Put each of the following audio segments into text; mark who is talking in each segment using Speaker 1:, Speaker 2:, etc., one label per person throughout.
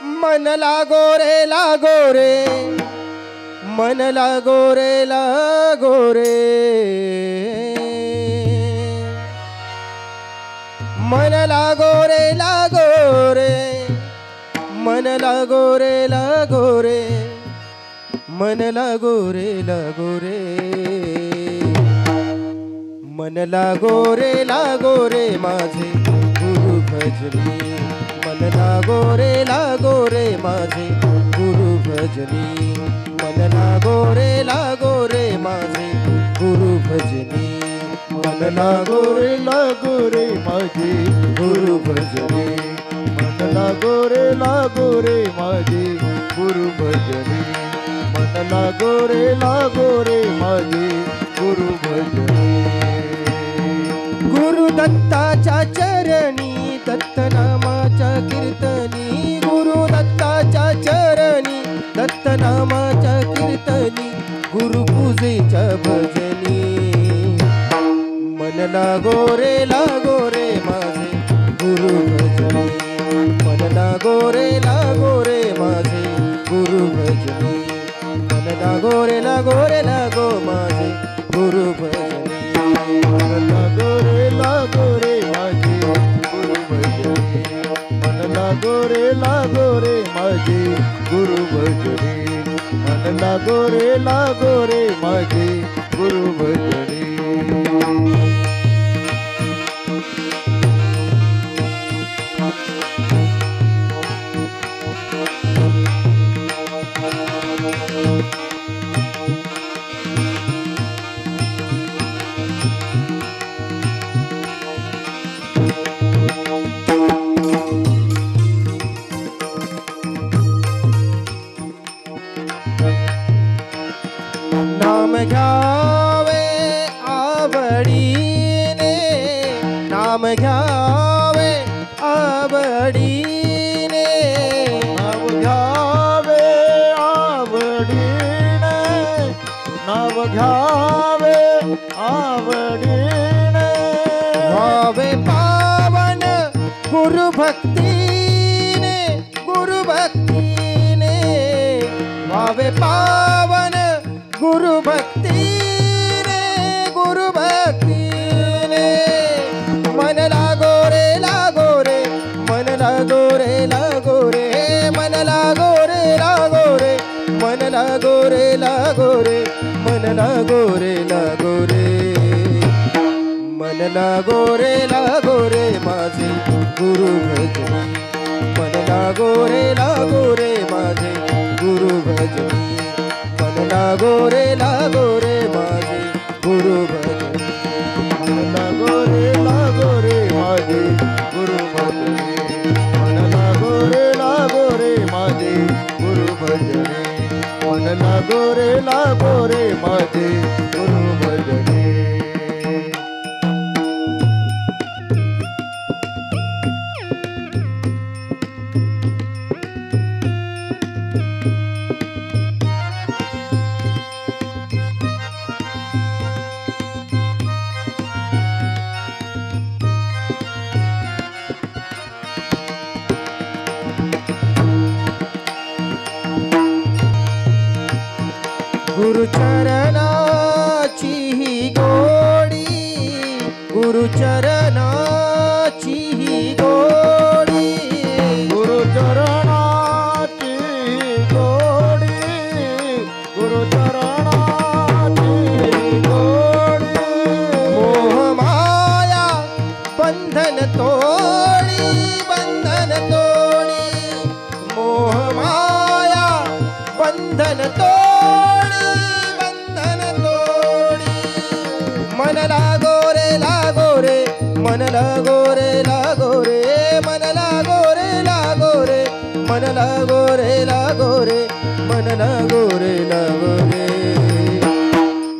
Speaker 1: मन लागो रे लागो रे, मन लागो रे लागो रे, मन लागो रे लागो रे, मन लागो रे लागो रे, मन लागो रे लागो रे, मन लागो रे माझे गुरु भजनी, मन लागो रे माझे गुरु भजनी, मन लागो रे माझे गुरु भजनी, मन लागो रे माझे गुरु भजनी, मन लागो रे माझे गुरु भजनी, मन लागो रे माझे गुरु भजनी. गुरु दत्ताच्या चरणी दत्त नामाच्या कीर्तनी, गुरु दत्ताच्या चरणी दत्त नामाच्या कीर्तनी, गुरु पूजेच्या भजनी, मन लागो रे माझे गुरु भजनी, मन लागो रे माझे गुरु भजनी, मन लागो रे लागो माझे गुरु भजनी, मन लागो रे माझे गुरु भजनी, मन लागो रे माझे गुरु भजनी, मन लागो रे माझे गुरु भजनी. नाम घ्यावे आवडीने, नाम घ्यावे आवडीने, नाम घ्यावे आवडीने, नाम घ्यावे आवडीने, व्हावे पावन गुरु भक्तीने, गुरु भक्तीने, व्हावे पावन गुरु भक्तीने, गुरु भक्तीने, मन लागो रे मन लागो रे मन लागो रे, मन लागो रे, मन लागो रे, मन लागो रे माझे गुरु भजनी, मन लागो रे माझे गुरु भजनी, मन लागो रे माझे गुरु भजनी, मन लागो रे माझे गुरु भजनी, मन लागो रे माझे गुरु भजनी, मन लागो रे माझे गुरु भजनी. गुरु चरणाची ही गोडी, गुरु चरणाची ही गोडी, गुरु चरणाची ही गोडी, गुरु चरणाची ही गोडी, मोह माया बंधन तोडी, बंधन तोडी, मोह माया बंधन तोडी, मन लागो रे मन लागो रे मन लागो रे, मन लागो रे, मन लागो रे,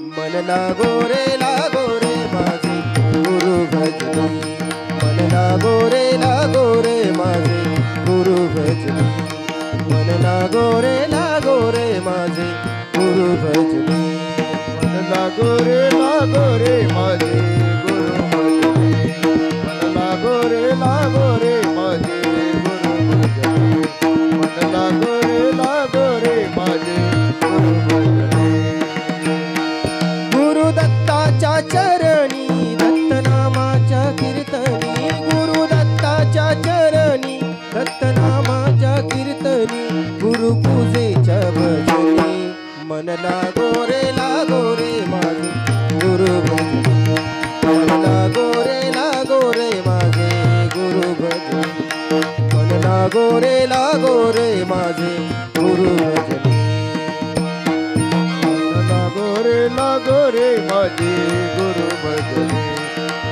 Speaker 1: मन लागो रे माझे गुरु भजनी, मन लागो रे माझे गुरु भजनी, मन लागो रे माझे गुरु भजनी, मन लागो रे माझे गुरु भजनी, मन लागो रे माझे गुरु भजनी, मन कीर्तनी गुरुपूजेच्या भजनी मन लागो रे माझे गुरु भजनी मन लागो रे माझे गुरु भजनी मन लागो रे माझे गुरु भजनी
Speaker 2: मन लागो रे माझे गुरु भजनी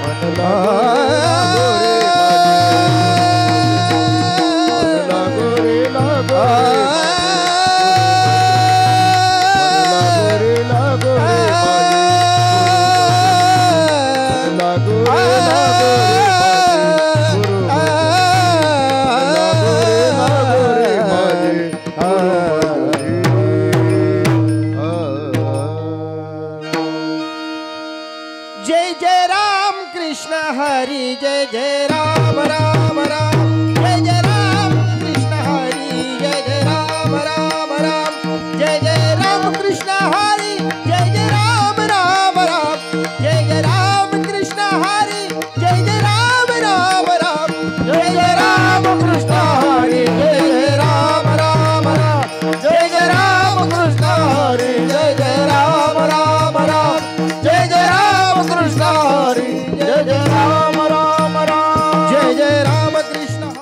Speaker 2: मन लागो रे
Speaker 1: जय जय राम कृष्ण हरी जय जय राम राम राम